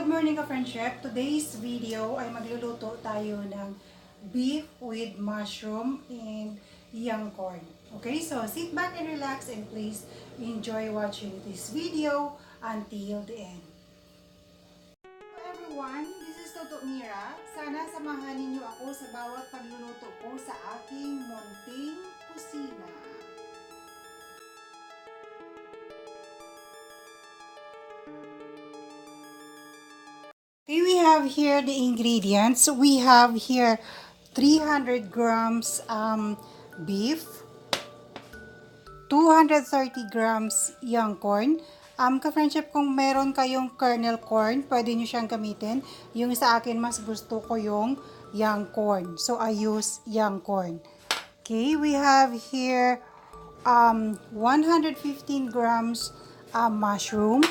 Good morning ka-friendship. Today's video ay magluluto tayo ng beef with mushroom and young corn. Okay, so sit back and relax and please enjoy watching this video until the end. Hello everyone, this is Toto Mira. Sana samahan ninyo ako sa bawat pagluluto ko sa aking munting kusina. Okay, we have here the ingredients. We have here 300 grams beef, 230 grams young corn. Ka-friendship, kung meron kayong kernel corn, pwede nyo siyang gamitin. Yung sa akin, mas gusto ko yung young corn. So, I use young corn. Okay, we have here 115 grams mushroom,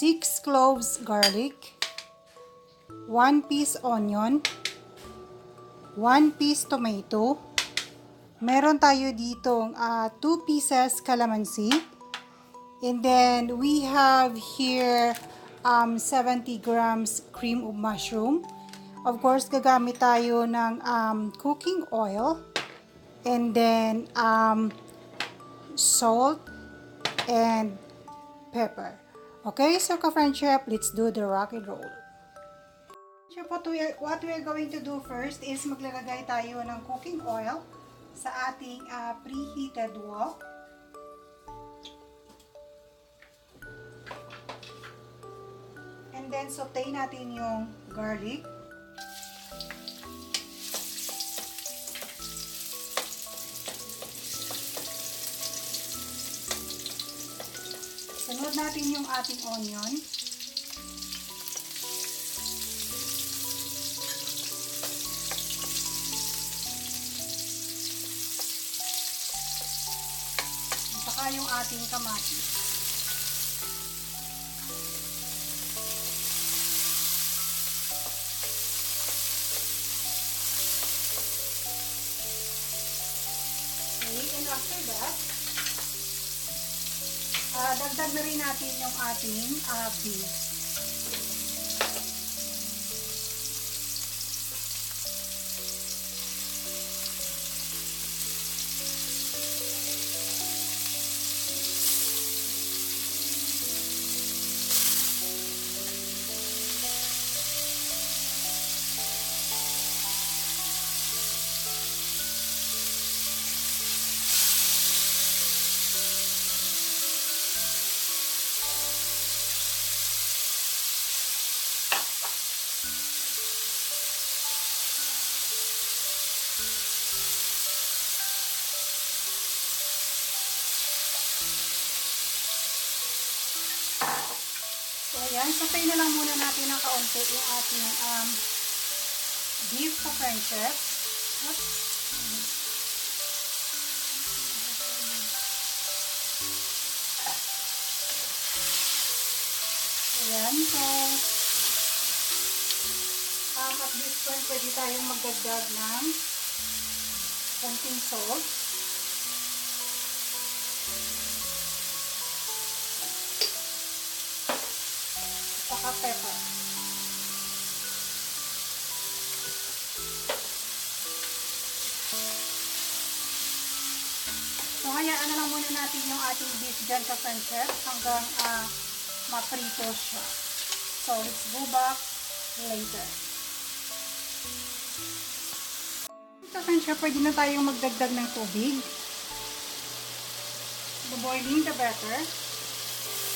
6 cloves garlic, 1 piece onion, 1 piece tomato. Meron tayo ditong 2 pieces calamansi. And then we have here 70 grams cream of mushroom. Of course, gagamit tayo ng cooking oil. And then salt and pepper. Okay, so ka-friendship, let's do the rock and roll. So what we are going to do first is maglalagay tayo ng cooking oil sa ating preheated wok. And then saute natin yung garlic. Sunod natin yung ating onion. Saka yung ating kamatis. Okay, and after that, dagdag na rin natin yung ating beef. So, ayan. Sautay na lang muna natin ng kaunti yung ating beef ka-friendship. Ayan. So, at this point, pwede tayong magdagdag ng konting salt. Saka pepper. So, hayaan na lang muna natin yung ating beef dyan ka-friendship hanggang maprito siya. So, let's go back later. Ka-friendship, pwede na tayong magdagdag ng tubig. Boiling the better.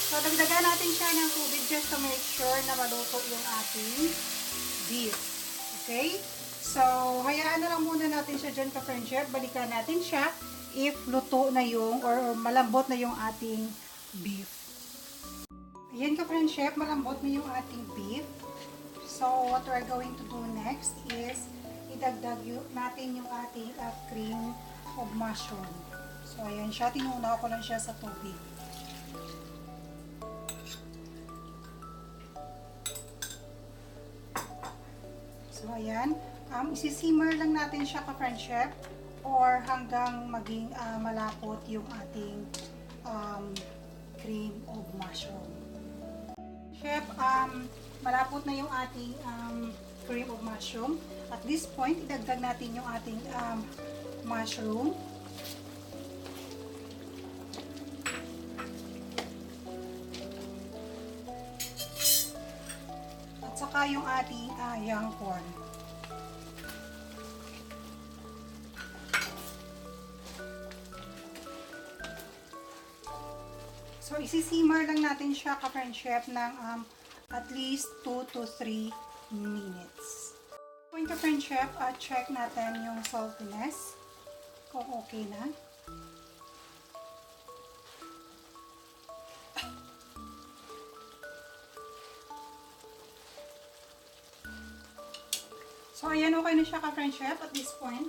So, dagdagan natin siya ng tubig just to make sure na maluto yung ating beef. Okay? So, hayaan na lang muna natin siya dyan ka-friendship. Balikan natin siya if luto na yung or malambot na yung ating beef. Ayan ka-friendship, malambot na yung ating beef. So, what we're going to do next is idagdag natin yung ating cream of mushroom. So, ayan siya. Tinuna ko lang siya sa tubig. So, ayan. Isisimmer lang natin siya ka-friendship or hanggang maging malapot yung ating cream of mushroom. chef, malapot na yung ating cream of mushroom. At this point, idagdag natin yung ating mushroom. At saka yung ating young corn. So, isi-simmer lang natin siya, ka-French chef, ng at least 2 to 3 minutes. Kung ka-French chef, check natin yung saltiness, kung okay na. So, ayan, okay na siya, ka-French chef. At this point,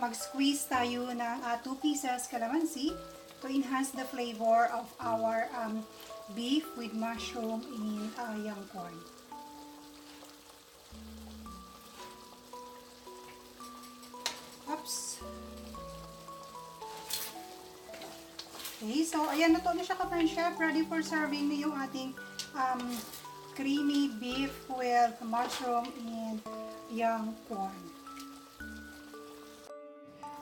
mag-squeeze tayo ng 2 pieces calamansi to enhance the flavor of our beef with mushroom in young corn. Oops. Okay, so ayan, nato na siya, ka-French chef. Ready for serving na yung ating creamy beef with mushroom in young corn.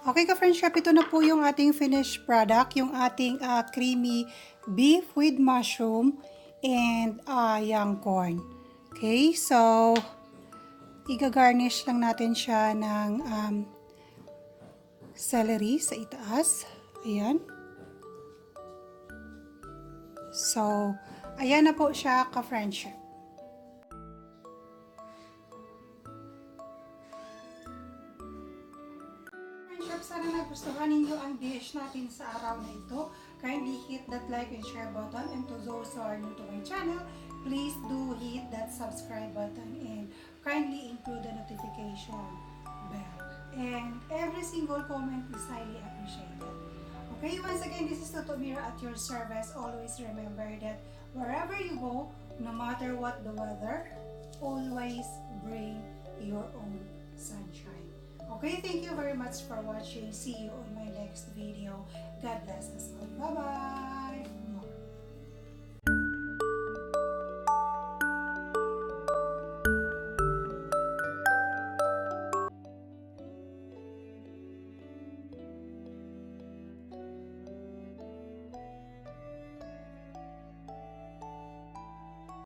Okay, ka-French chef, ito na po yung ating finished product, yung ating creamy beef with mushroom and young corn. Okay, so i-garnish lang natin siya ng celery sa itaas. Ayan. So, ayan na po siya, ka-French chef. Sana nagustuhan ninyo ang dish natin sa araw na ito. Kindly hit that like and share button, and to those who are new to my channel, please do hit that subscribe button and kindly include the notification bell. And every single comment is highly appreciated. Okay, once again, this is Toto Mira at your service. Always remember that wherever you go, no matter what the weather, always bring your own sunshine. Okay, thank you very much for watching. See you on my next video. God bless us all. Bye-bye!